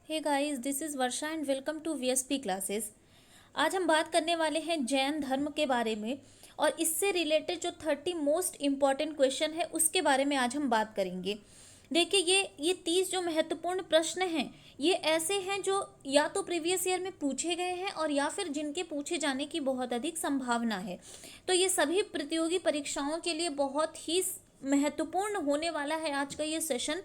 Hey guys, this is Varsha and welcome to VSP classes. आज हम बात करने वाले हैं जैन धर्म के बारे में और इससे रिलेटेड जो 30 मोस्ट इम्पॉर्टेंट क्वेश्चन है उसके बारे में आज हम बात करेंगे। देखिए, ये 30 जो महत्वपूर्ण प्रश्न हैं ये ऐसे हैं जो या तो प्रीवियस ईयर में पूछे गए हैं और या फिर जिनके पूछे जाने की बहुत अधिक संभावना है। तो ये सभी प्रतियोगी परीक्षाओं के लिए बहुत ही महत्वपूर्ण होने वाला है आज का ये सेशन,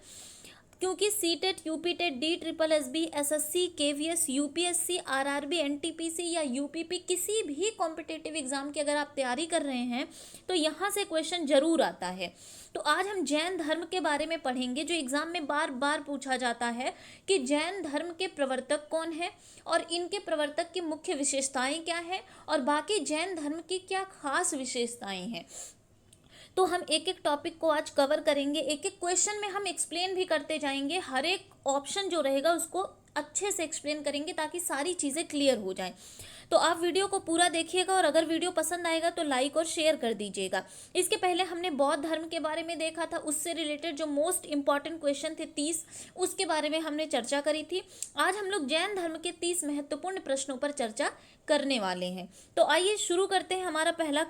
क्योंकि C TET, UP TET, D triple S B, S S C, K V S, UPSC, RRB, NTPC या यूपीपी किसी भी कॉम्पिटेटिव एग्जाम की अगर आप तैयारी कर रहे हैं तो यहाँ से क्वेश्चन जरूर आता है। तो आज हम जैन धर्म के बारे में पढ़ेंगे जो एग्जाम में बार बार पूछा जाता है कि जैन धर्म के प्रवर्तक कौन है और इनके प्रवर्तक की मुख्य विशेषताएं क्या है और बाकी जैन धर्म की क्या खास विशेषताएं हैं। तो हम एक एक टॉपिक को आज कवर करेंगे, एक एक क्वेश्चन में हम एक्सप्लेन भी करते जाएंगे, हर एक ऑप्शन जो रहेगा उसको अच्छे से एक्सप्लेन करेंगे ताकि सारी चीज़ें क्लियर हो जाएं। तो आप वीडियो को पूरा देखिएगा और अगर वीडियो पसंद आएगा तो लाइक और शेयर कर दीजिएगा। इसके पहले हमने बौद्ध धर्म के बारे में देखा था, उससे रिलेटेड जो मोस्ट इंपॉर्टेंट क्वेश्चन थे 30 उसके बारे में हमने चर्चा करी थी। आज हम लोग जैन धर्म के 30 महत्वपूर्ण प्रश्नों पर चर्चा करने वाले हैं। तो आइए शुरू करते हैं। हमारा पहला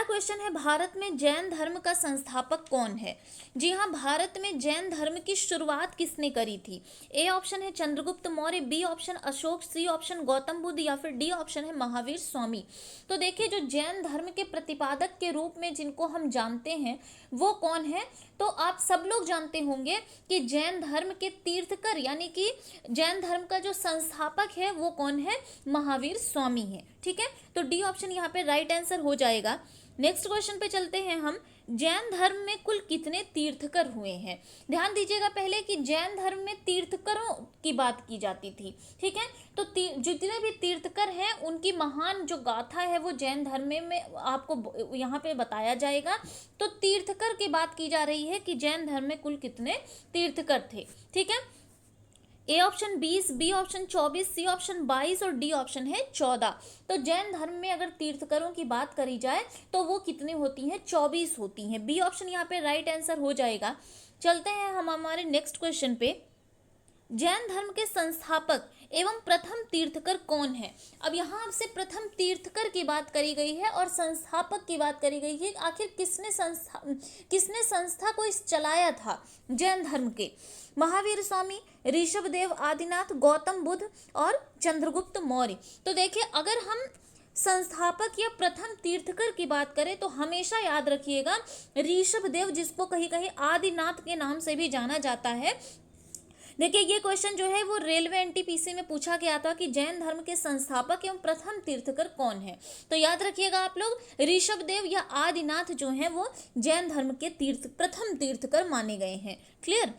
क्वेश्चन है, भारत में जैन धर्म का संस्थापक कौन है। जी हाँ, भारत में जैन धर्म की शुरुआत किसने करी थी। ए ऑप्शन है Chandragupta Maurya, B option Ashok, C option Gautam Buddha या फिर डी ऑप्शन है महावीर स्वामी। तो देखिए, जो जैन धर्म के प्रतिपादक के रूप में जिनको हम जानते हैं वो कौन है। तो आप सब लोग जानते होंगे कि जैन धर्म के तीर्थकर यानी कि जैन धर्म का जो संस्थापक है वो कौन है, महावीर स्वामी है। ठीक है, तो डी ऑप्शन यहाँ पे राइट आंसर हो जाएगा। नेक्स्ट क्वेश्चन पे चलते हैं हम। जैन धर्म में कुल कितने तीर्थकर हुए हैं। ध्यान दीजिएगा पहले कि जैन धर्म में तीर्थकरों की बात की जाती थी। ठीक है, तो जितने भी तीर्थकर हैं उनकी महान जो गाथा है वो जैन धर्म में आपको यहाँ पे बताया जाएगा। तो तीर्थकर की बात की जा रही है कि जैन धर्म में कुल कितने तीर्थकर थे। ठीक है, A option 20, B option 24, C option 22 और डी ऑप्शन है 14। तो जैन धर्म में अगर तीर्थकरों की बात करी जाए तो वो कितनी होती हैं, 24 होती हैं। बी ऑप्शन यहाँ पे राइट आंसर हो जाएगा। चलते हैं हम हमारे नेक्स्ट क्वेश्चन पे। जैन धर्म के संस्थापक एवं प्रथम तीर्थकर कौन है। अब यहाँ आपसे प्रथम तीर्थकर की बात करी गई है और संस्थापक की बात करी गई है। आखिर किसने संस्था को इस चलाया था जैन धर्म के। महावीर स्वामी, ऋषभदेव आदिनाथ, गौतम बुद्ध और चंद्रगुप्त मौर्य। तो देखिए, अगर हम संस्थापक या प्रथम तीर्थकर की बात करें तो हमेशा याद रखिएगा ऋषभदेव, जिसको कहीं कहीं आदिनाथ के नाम से भी जाना जाता है। देखिए, ये क्वेश्चन जो है वो रेलवे एनटीपीसी में पूछा गया था कि जैन धर्म के संस्थापक एवं प्रथम तीर्थकर कौन है। तो याद रखिएगा आप लोग, ऋषभदेव या आदिनाथ जो हैं वो जैन धर्म के प्रथम तीर्थकर माने गए हैं। क्लियर।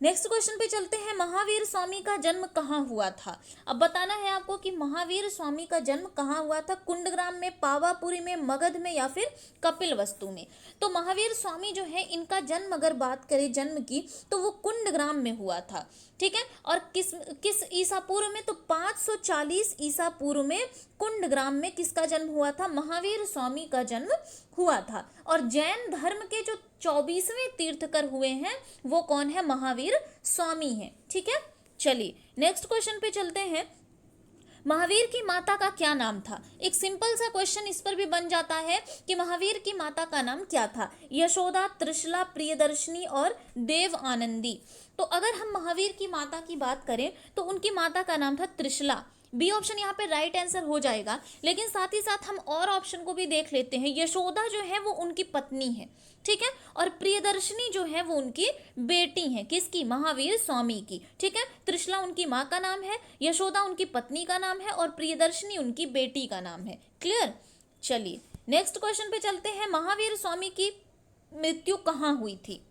नेक्स्ट क्वेश्चन पे चलते हैं। महावीर स्वामी का जन्म कहाँ हुआ था। अब बताना है आपको कि महावीर स्वामी का जन्म कहाँ हुआ था। कुंडग्राम में, पावापुरी में, मगध में या फिर कपिलवस्तु में। तो महावीर स्वामी जो है इनका जन्म अगर बात करें जन्म की तो वो कुंडग्राम में हुआ था। ठीक है, और किस ईसा पूर्व में, तो 540 ईसा पूर्व में कुंडग्राम में किसका जन्म हुआ था, महावीर स्वामी का जन्म हुआ था। और जैन धर्म के जो 24वें तीर्थकर हुए हैं वो कौन है, महावीर स्वामी है। ठीक है, चलिए नेक्स्ट क्वेश्चन पे चलते हैं। महावीर की माता का क्या नाम था। एक सिंपल सा क्वेश्चन इस पर भी बन जाता है कि महावीर की माता का नाम क्या था। यशोदा, त्रिशला, प्रियदर्शनी और देव आनंदी। तो अगर हम महावीर की माता की बात करें तो उनकी माता का नाम था त्रिशला। बी ऑप्शन यहाँ पे राइट आंसर हो जाएगा। लेकिन साथ ही साथ हम और ऑप्शन को भी देख लेते हैं। यशोदा जो है वो उनकी पत्नी है। ठीक है, और प्रियदर्शनी जो है वो उनकी बेटी है। किसकी, महावीर स्वामी की। ठीक है, त्रिशला उनकी माँ का नाम है, यशोदा उनकी पत्नी का नाम है और प्रियदर्शनी उनकी बेटी का नाम है। क्लियर। चलिए नेक्स्ट क्वेश्चन पे चलते हैं। महावीर स्वामी की मृत्यु कहाँ हुई थी।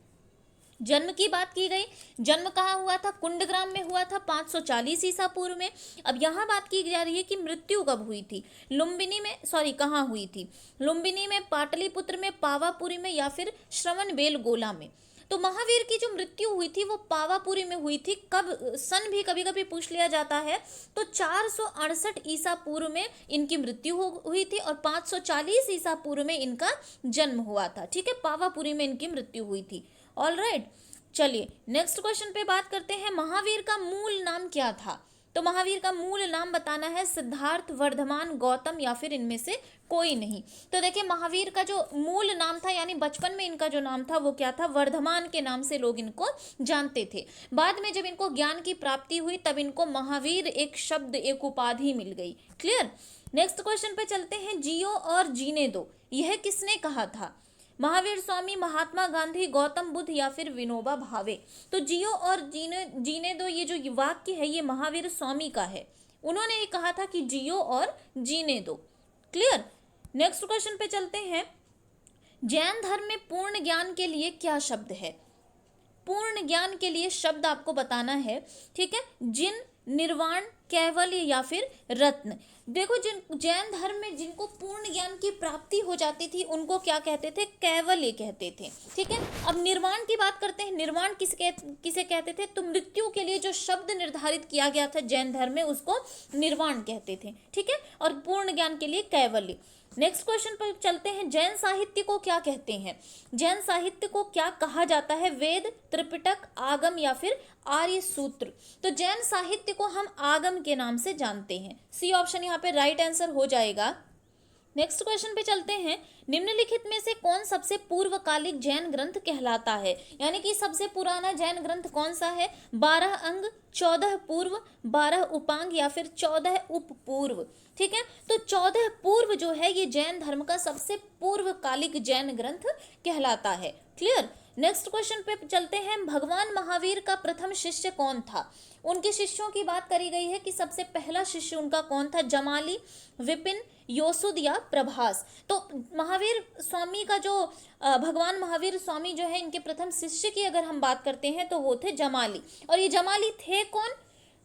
जन्म की बात की गई, जन्म कहाँ हुआ था, कुंडग्राम में हुआ था 540 ईसा पूर्व में। अब यहाँ बात की जा रही है कि मृत्यु कब हुई थी। लुम्बिनी में, कहाँ हुई थी, लुम्बिनी में, पाटलिपुत्र में, पावापुरी में या फिर श्रवणबेलगोला में। तो महावीर की जो मृत्यु हुई थी वो पावापुरी में हुई थी। कब, सन भी कभी कभी पूछ लिया जाता है। तो 468 ईसा पूर्व में इनकी मृत्यु हुई थी और 540 ईसा पूर्व में इनका जन्म हुआ था। ठीक है, पावापुरी में इनकी मृत्यु हुई थी। ऑल राइट, चलिए नेक्स्ट क्वेश्चन पे बात करते हैं, महावीर का मूल नाम क्या था? तो महावीर का मूल नाम बताना है, सिद्धार्थ, वर्धमान, गौतम या फिर इनमें से कोई नहीं। तो देखिए महावीर का जो मूल नाम था, यानी बचपन में इनका जो नाम था वो क्या था? वर्धमान के नाम से लोग इनको जानते थे। बाद में जब इनको ज्ञान की प्राप्ति हुई तब इनको महावीर एक शब्द, एक उपाधि मिल गई। क्लियर। नेक्स्ट क्वेश्चन पे चलते हैं, जियो और जीने दो, यह किसने कहा था? महावीर स्वामी, महात्मा गांधी, गौतम बुद्ध या फिर विनोबा भावे। तो जियो और जीने दो, ये जो वाक्य है ये महावीर स्वामी का है। उन्होंने ये कहा था कि जियो और जीने दो। क्लियर। नेक्स्ट क्वेश्चन पे चलते हैं, जैन धर्म में पूर्ण ज्ञान के लिए क्या शब्द है? पूर्ण ज्ञान के लिए शब्द आपको बताना है, ठीक है। जिन, निर्वाण, कैवल्य या फिर रत्न। देखो जिन जैन धर्म में जिनको पूर्ण ज्ञान की प्राप्ति हो जाती थी उनको क्या कहते थे? कैवल्य कहते थे, ठीक है। अब निर्वाण की बात करते हैं, निर्वाण किसे कहते थे? तो मृत्यु के लिए जो शब्द निर्धारित किया गया था जैन धर्म में उसको निर्वाण कहते थे, ठीक है। और पूर्ण ज्ञान के लिए कैवल्य। नेक्स्ट क्वेश्चन पर चलते हैं, जैन साहित्य को क्या कहते हैं? जैन साहित्य को क्या कहा जाता है? वेद, त्रिपिटक, आगम या फिर आर्य सूत्र। तो जैन साहित्य को हम आगम के नाम से जानते हैं। सी ऑप्शन यहाँ पे राइट आंसर हो जाएगा। नेक्स्ट क्वेश्चन पे चलते हैं, निम्नलिखित में से कौन सबसे पूर्वकालिक जैन ग्रंथ कहलाता है? यानी कि सबसे पुराना जैन ग्रंथ कौन सा है? 12 अंग, 14 पूर्व, 12 उपांग या फिर 14 उपपूर्व, ठीक है। तो 14 पूर्व जो है ये जैन धर्म का सबसे पूर्वकालिक जैन ग्रंथ कहलाता है। क्लियर। नेक्स्ट क्वेश्चन पे चलते हैं, भगवान महावीर का प्रथम शिष्य कौन था? उनके शिष्यों की बात करी गई है कि सबसे पहला शिष्य उनका कौन था? जमाली, विपिन, योसुद या प्रभास। तो महावीर स्वामी का जो भगवान महावीर स्वामी जो है इनके प्रथम शिष्य की अगर हम बात करते हैं तो वो थे जमाली। और ये जमाली थे कौन?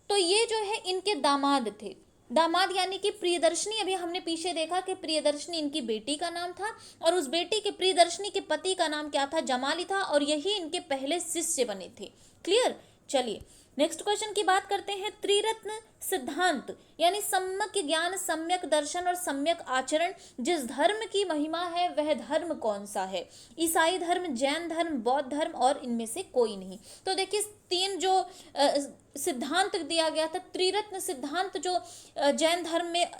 तो ये जो है इनके दामाद थे। दामाद यानी कि प्रियदर्शनी, अभी हमने पीछे देखा कि प्रियदर्शनी इनकी बेटी का नाम था और उस बेटी के प्रियदर्शनी के पति का नाम क्या था? जमाली था। और यही इनके पहले शिष्य बने थे। क्लियर। चलिए नेक्स्ट क्वेश्चन की बात करते हैं, त्रिरत्न सिद्धांत यानी सम्यक ज्ञान, सम्यक दर्शन और सम्यक आचरण जिस धर्म की महिमा है वह धर्म कौन सा है? ईसाई धर्म, जैन धर्म, बौद्ध धर्म और इनमें से कोई नहीं। तो देखिए तीन जो सिद्धांत दिया गया था, त्रिरत्न सिद्धांत जो जैन धर्म में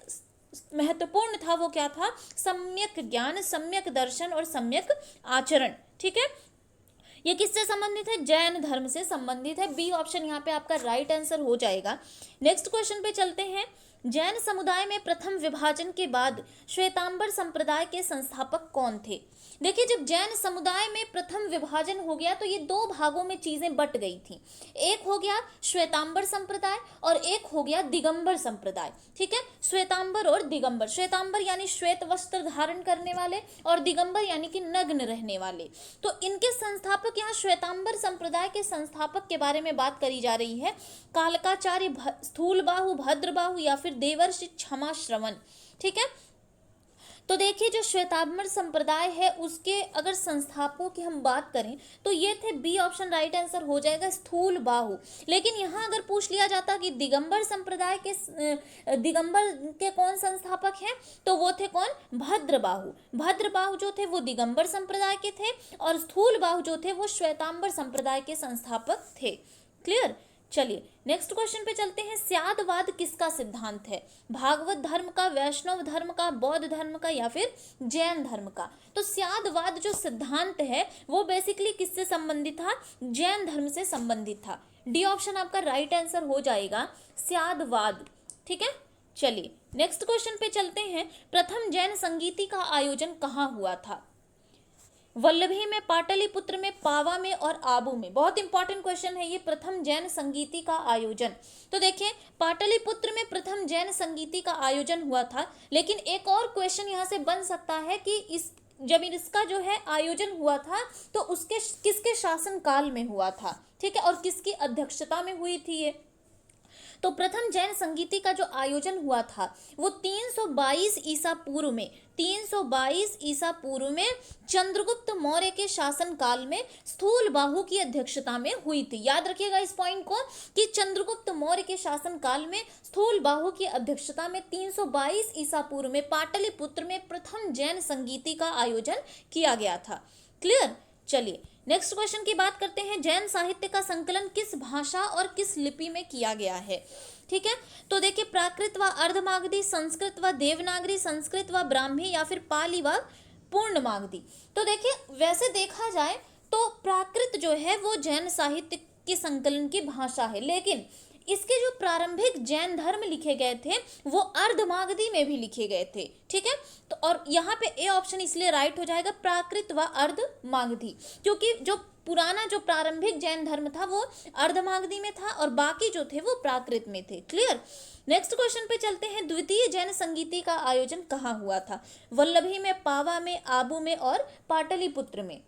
महत्वपूर्ण था वो क्या था? सम्यक ज्ञान, सम्यक दर्शन और सम्यक आचरण, ठीक है। ये किससे संबंधित है? जैन धर्म से संबंधित है। बी ऑप्शन यहाँ पे आपका राइट आंसर हो जाएगा। नेक्स्ट क्वेश्चन पे चलते हैं, जैन समुदाय में प्रथम विभाजन के बाद श्वेतांबर संप्रदाय के संस्थापक कौन थे? देखिए जब जैन समुदाय में प्रथम विभाजन हो गया तो ये दो भागों में चीजें बट गई थी। एक हो गया श्वेतांबर संप्रदाय और एक हो गया दिगंबर संप्रदाय, ठीक है। श्वेतांबर और दिगंबर, श्वेतांबर यानी श्वेत वस्त्र धारण करने वाले और दिगंबर यानी कि नग्न रहने वाले। तो इनके संस्थापक, यहाँ श्वेतांबर संप्रदाय के संस्थापक के बारे में बात करी जा रही है, कालकाचार्य, स्थूलबाहु, भद्रबाहु या फिर देवर्षि क्षमा श्रवण, ठीक है। तो देखिए जो श्वेतांबर संप्रदाय है उसके अगर संस्थापकों की हम बात करें तो ये थे, बी ऑप्शन राइट आंसर हो जाएगा, स्थूल बाहु। लेकिन यहाँ अगर पूछ लिया जाता कि दिगंबर संप्रदाय के दिगंबर के कौन संस्थापक हैं तो वो थे कौन? भद्रबाहु। भद्रबाहु जो थे वो दिगंबर संप्रदाय के थे और स्थूल बाहु जो थे वो श्वेतांबर संप्रदाय के संस्थापक थे। क्लियर। चलिए नेक्स्ट क्वेश्चन पे चलते हैं, स्यादवाद किसका सिद्धांत है? भागवत धर्म का, वैष्णव धर्म का, बौद्ध धर्म का या फिर जैन धर्म का? तो स्यादवाद जो सिद्धांत है वो बेसिकली किससे संबंधित था? जैन धर्म से संबंधित था। डी ऑप्शन आपका राइट आंसर हो जाएगा, स्यादवाद, ठीक है। चलिए नेक्स्ट क्वेश्चन पे चलते हैं, प्रथम जैन संगीति का आयोजन कहाँ हुआ था? वल्लभी में, पाटलिपुत्र में, पावा में और आबू में। बहुत इंपॉर्टेंट क्वेश्चन है ये, प्रथम जैन संगीति का आयोजन। तो देखिए पाटलिपुत्र में प्रथम जैन संगीति का आयोजन हुआ था। लेकिन एक और क्वेश्चन यहाँ से बन सकता है कि जब इसका जो है आयोजन हुआ था तो उसके किसके शासन काल में हुआ था, ठीक है, और किसकी अध्यक्षता में हुई थी ये? तो प्रथम जैन संगीति का जो आयोजन हुआ था वो 322 ईसा पूर्व में, 322 ईसा पूर्व में चंद्रगुप्त मौर्य के शासन काल में स्थूल बाहु की अध्यक्षता में हुई थी। याद रखिएगा इस पॉइंट को कि चंद्रगुप्त मौर्य के शासन काल में स्थूल बाहु की अध्यक्षता में 322 ईसा पूर्व में पाटलिपुत्र में प्रथम जैन संगीति का आयोजन किया गया था। क्लियर। चलिए नेक्स्ट क्वेश्चन की बात करते हैं, जैन साहित्य का संकलन किस भाषा और किस लिपि में किया गया है। ठीक है, तो देखिए प्राकृत व अर्धमागधी, संस्कृत व देवनागरी, संस्कृत व ब्राह्मी या फिर पाली व पूर्णमागधी। तो देखिए वैसे देखा जाए तो प्राकृत जो है वो जैन साहित्य के संकलन की भाषा है, लेकिन इसके जो प्रारंभिक जैन धर्म लिखे गए थे वो अर्धमागधी में भी लिखे गए थे। ठीक है, तो और यहाँ पे ए ऑप्शन इसलिए राइट हो जाएगा, प्राकृत व अर्धमागधी, क्योंकि जो पुराना जो प्रारंभिक जैन धर्म था वो अर्धमागधी में था और बाकी जो थे वो प्राकृत में थे। क्लियर। नेक्स्ट क्वेश्चन पे चलते हैं, द्वितीय जैन संगीति का आयोजन कहाँ हुआ था। वल्लभी में, पावा में, आबू में और पाटलिपुत्र में।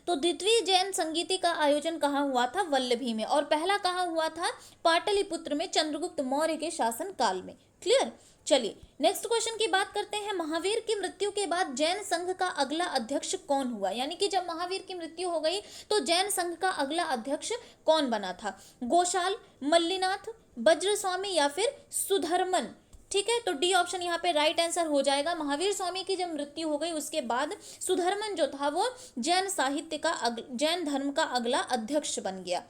तो द्वितीय जैन संगीति का आयोजन कहाँ हुआ था, वल्लभी में, और पहला कहाँ हुआ था, पाटलिपुत्र में, चंद्रगुप्त मौर्य के शासन काल में। क्लियर। चलिए नेक्स्ट क्वेश्चन की बात करते हैं, महावीर की मृत्यु के बाद जैन संघ का अगला अध्यक्ष कौन हुआ। यानी कि जब महावीर की मृत्यु हो गई तो जैन संघ का अगला अध्यक्ष कौन बना था, गोशाल, मल्लीनाथ, वज्रस्वामी या फिर सुधर्मन। ठीक है, तो डी ऑप्शन यहाँ पे राइट आंसर हो जाएगा। महावीर स्वामी की जब मृत्यु हो गई उसके बाद सुधर्मन जो था वो जैन साहित्य का जैन धर्म का अगला अध्यक्ष बन गया।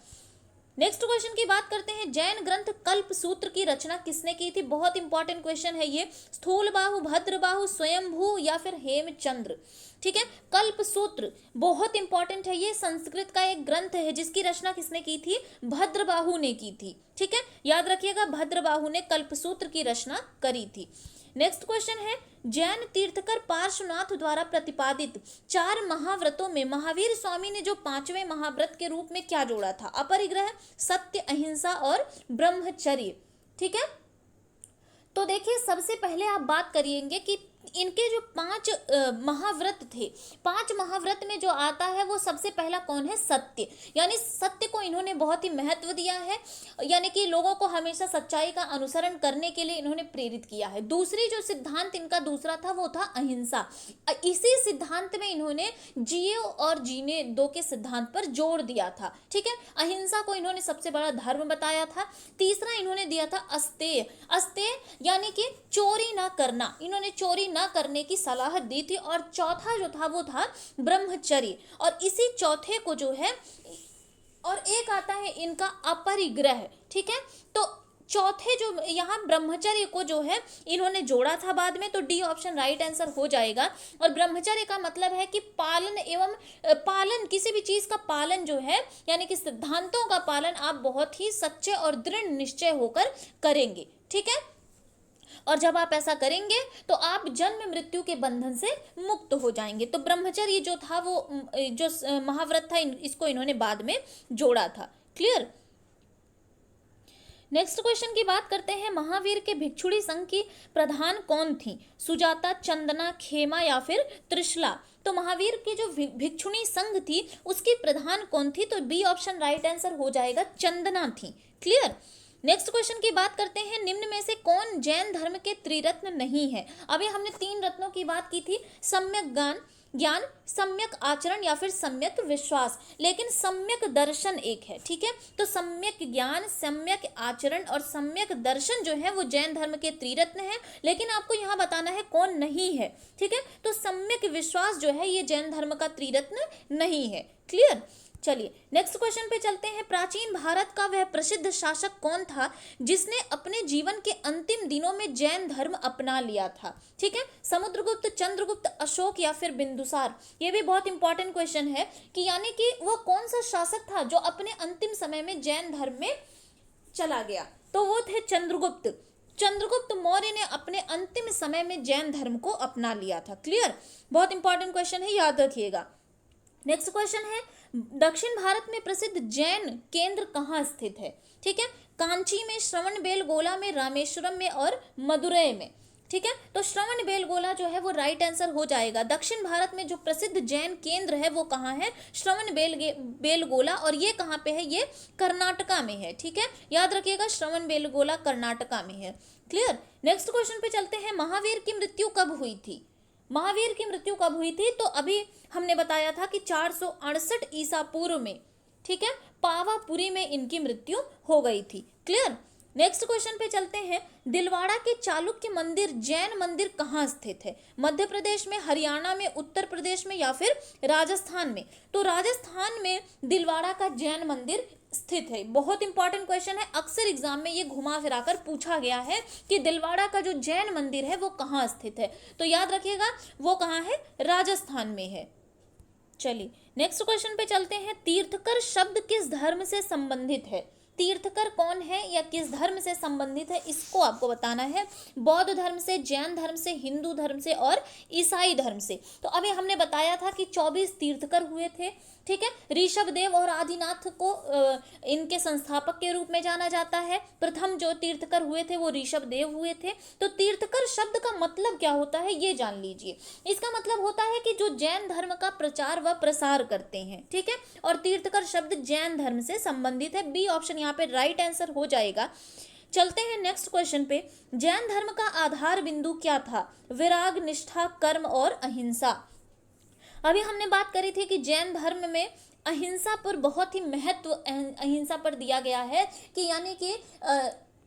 नेक्स्ट क्वेश्चन की बात करते हैं, जैन ग्रंथ कल्प सूत्र की रचना किसने की थी। बहुत इंपॉर्टेंट क्वेश्चन है ये। स्थूलबाहु, भद्रबाहु, स्वयंभू या फिर हेमचंद्र। ठीक है, कल्प सूत्र बहुत इंपॉर्टेंट है, ये संस्कृत का एक ग्रंथ है जिसकी रचना किसने की थी, भद्रबाहु ने की थी। ठीक है, याद रखिएगा भद्रबाहु ने कल्प सूत्र की रचना करी थी। नेक्स्ट क्वेश्चन है, जैन तीर्थकर पार्श्वनाथ द्वारा प्रतिपादित 4 महाव्रतों में महावीर स्वामी ने जो 5वें महाव्रत के रूप में क्या जोड़ा था। अपरिग्रह, सत्य, अहिंसा और ब्रह्मचर्य। ठीक है, तो देखिए सबसे पहले आप बात करिएंगे कि इनके जो 5 महाव्रत थे, 5 महाव्रत में जो आता है वो सबसे पहला कौन है, सत्य। यानी सत्य को इन्होंने बहुत ही महत्व दिया है, यानी कि लोगों को हमेशा सच्चाई का अनुसरण करने के लिए इन्होंने प्रेरित किया है। दूसरी जो सिद्धांत इनका दूसरा था वो था अहिंसा। इसी सिद्धांत में इन्होंने जिए और जीने दो के सिद्धांत पर जोर दिया था। ठीक है, अहिंसा को इन्होंने सबसे बड़ा धर्म बताया था। तीसरा इन्होंने दिया था अस्तेय। अस्तेय यानी कि चोरी ना करना, इन्होंने चोरी ना करने की सलाह दी थी। और चौथा जो था वो था ब्रह्मचर्य, और इसी चौथे को जो है, और एक आता है इनका अपरिग्रह। ठीक है, तो चौथे जो यहाँ ब्रह्मचर्य को जो है इन्होंने जोड़ा था बाद में, तो डी ऑप्शन राइट आंसर हो जाएगा। और ब्रह्मचर्य का मतलब है कि पालन एवं पालन, किसी भी चीज का पालन जो है, यानी कि सिद्धांतों का पालन आप बहुत ही सच्चे और दृढ़ निश्चय होकर करेंगे। ठीक है, और जब आप ऐसा करेंगे तो आप जन्म मृत्यु के बंधन से मुक्त हो जाएंगे। तो ब्रह्मचर्य जो था वो जो महाव्रत था इसको इन्होंने बाद में जोड़ा था। क्लियर। नेक्स्ट क्वेश्चन की बात करते हैं, महावीर के भिक्षुणी संघ की प्रधान कौन थी। सुजाता, चंदना, खेमा या फिर त्रिशला। तो महावीर की जो भिक्षुणी संघ थी उसकी प्रधान कौन थी, तो बी ऑप्शन राइट आंसर हो जाएगा, चंदना थी। क्लियर। नेक्स्ट क्वेश्चन की बात करते हैं, निम्न में से कौन जैन धर्म के त्रिरत्न नहीं है। अभी हमने 3 रत्नों की बात की थी, सम्यक ज्ञान, सम्यक आचरण या फिर सम्यक विश्वास, लेकिन सम्यक दर्शन एक है। ठीक है, तो सम्यक ज्ञान, सम्यक आचरण और सम्यक दर्शन जो है वो जैन धर्म के त्रिरत्न है, लेकिन आपको यहाँ बताना है कौन नहीं है। ठीक है, तो सम्यक विश्वास जो है ये जैन धर्म का त्रिरत्न नहीं है। क्लियर। चलिए नेक्स्ट क्वेश्चन पे चलते हैं, प्राचीन भारत का वह प्रसिद्ध शासक कौन था जिसने अपने जीवन के अंतिम दिनों में जैन धर्म अपना लिया था। ठीक है, समुद्रगुप्त, चंद्रगुप्त, अशोक या फिर बिंदुसार। ये भी बहुत इंपॉर्टेंट क्वेश्चन है कि यानी कि वह कौन सा शासक था जो अपने अंतिम समय में जैन धर्म में चला गया, तो वो थे चंद्रगुप्त। चंद्रगुप्त मौर्य ने अपने अंतिम समय में जैन धर्म को अपना लिया था। क्लियर, बहुत इंपॉर्टेंट क्वेश्चन है, याद रखिएगा। नेक्स्ट क्वेश्चन है, दक्षिण भारत में प्रसिद्ध जैन केंद्र कहाँ स्थित है। ठीक है, कांची में, श्रवणबेलगोला में, रामेश्वरम में और मदुरै में। ठीक है, तो श्रवणबेलगोला जो है वो राइट आंसर हो जाएगा। दक्षिण भारत में जो प्रसिद्ध जैन केंद्र है वो कहाँ है, श्रवणबेलगोला, और ये कहाँ पे है, ये कर्नाटका में है। ठीक है, याद रखिएगा श्रवणबेलगोला कर्नाटका में है। क्लियर। नेक्स्ट क्वेश्चन पे चलते हैं, महावीर की मृत्यु कब हुई थी। महावीर की मृत्यु कब हुई थी, तो अभी हमने बताया था कि 468 ईसा पूर्व में। ठीक है, पावापुरी में इनकी मृत्यु हो गई थी। क्लियर। नेक्स्ट क्वेश्चन पे चलते हैं। दिलवाड़ा के चालुक्य मंदिर जैन मंदिर कहाँ स्थित है? मध्य प्रदेश में, हरियाणा में, उत्तर प्रदेश में या फिर राजस्थान में? तो राजस्थान में दिलवाड़ा का जैन मंदिर स्थित है। बहुत इंपॉर्टेंट क्वेश्चन है, अक्सर एग्जाम में ये घुमा फिराकर पूछा गया है कि दिलवाड़ा का जो जैन मंदिर है वो कहाँ स्थित है। तो याद रखिएगा वो कहाँ है, राजस्थान में है। चलिए नेक्स्ट क्वेश्चन पे चलते हैं। तीर्थकर शब्द किस धर्म से संबंधित है? तीर्थकर कौन है या किस धर्म से संबंधित है, इसको आपको बताना है। बौद्ध धर्म से, जैन धर्म से, हिंदू धर्म से और ईसाई धर्म से। तो अभी हमने बताया था कि 24 तीर्थकर हुए थे, ठीक है। ऋषभ देव और आदिनाथ को इनके संस्थापक के रूप में जाना जाता है। प्रथम जो तीर्थकर हुए थे वो ऋषभ देव हुए थे। तो तीर्थकर शब्द का मतलब क्या होता है ये जान लीजिए। इसका मतलब होता है कि जो जैन धर्म का प्रचार व प्रसार करते हैं, ठीक है। और तीर्थकर शब्द जैन धर्म से संबंधित है। बी ऑप्शन यहाँ पे राइट आंसर हो जाएगा। चलते हैं नेक्स्ट क्वेश्चन पे। जैन धर्म का आधार बिंदु क्या था? विराग, निष्ठा, कर्म और अहिंसा। अभी हमने बात करी थी कि जैन धर्म में अहिंसा पर बहुत ही महत्व अहिंसा पर दिया गया है, कि यानी कि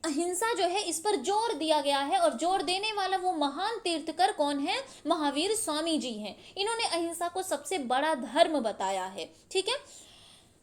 अहिंसा जो है इस पर जोर दिया गया है। और जोर देने वाला वो महान तीर्थकर कौन है? महावीर स्वामी जी हैं। इन्होंने अहिंसा को सबसे बड़ा धर्म बताया है, ठीक है।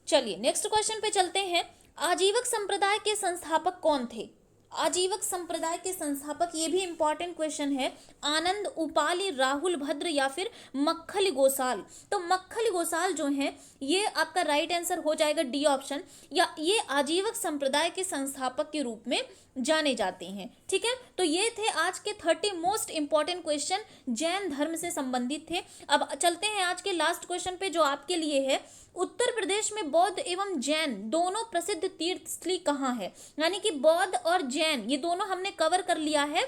चलिए नेक्स्ट क्वेश्चन पे चलते हैं। आजीवक संप्रदाय के संस्थापक कौन थे? आजीवक संप्रदाय के संस्थापक, ये भी इंपॉर्टेंट क्वेश्चन है। आनंद, उपाली, राहुल भद्र या फिर मक्खल गोसाल? तो मक्खल गोसाल जो हैं ये आपका राइट आंसर हो जाएगा, डी ऑप्शन। या ये आजीवक संप्रदाय के संस्थापक के रूप में जाने जाते हैं, ठीक है। तो ये थे आज के 30 मोस्ट इंपॉर्टेंट क्वेश्चन, जैन धर्म से संबंधित थे। अब चलते हैं आज के लास्ट क्वेश्चन पे जो आपके लिए है। उत्तर प्रदेश में बौद्ध एवं जैन दोनों प्रसिद्ध तीर्थ स्थली कहाँ है? यानी कि बौद्ध और जैन ये दोनों हमने कवर कर लिया है।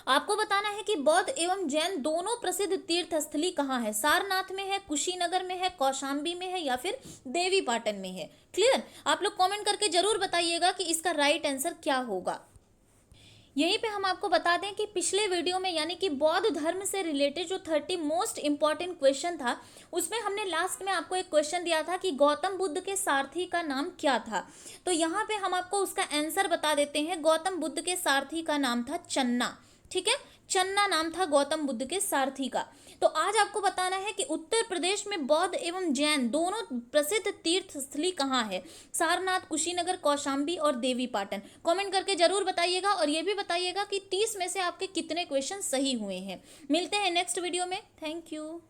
आपको बताना है कि बौद्ध एवं जैन दोनों प्रसिद्ध तीर्थ स्थली कहाँ है? सारनाथ में है, कुशीनगर में है, कौशाम्बी में है या फिर देवी पाटन में है? क्लियर? आप लोग कमेंट करके जरूर बताइएगा कि इसका राइट आंसर क्या होगा। यहीं पे हम आपको बता दें कि पिछले वीडियो में यानी कि बौद्ध धर्म से रिलेटेड जो 30 मोस्ट इंपॉर्टेंट क्वेश्चन था उसमें हमने लास्ट में आपको एक क्वेश्चन दिया था कि गौतम बुद्ध के सारथी का नाम क्या था। तो यहाँ पे हम आपको उसका आंसर बता देते हैं। गौतम बुद्ध के सारथी का नाम था चन्ना, ठीक है। चन्ना नाम था गौतम बुद्ध के सारथी का। तो आज आपको बताना है कि उत्तर प्रदेश में बौद्ध एवं जैन दोनों प्रसिद्ध तीर्थ स्थली कहाँ है? सारनाथ, कुशीनगर, कौशाम्बी और देवी पाटन। कमेंट करके जरूर बताइएगा और ये भी बताइएगा कि 30 में से आपके कितने क्वेश्चन सही हुए हैं। मिलते हैं नेक्स्ट वीडियो में। Thank you.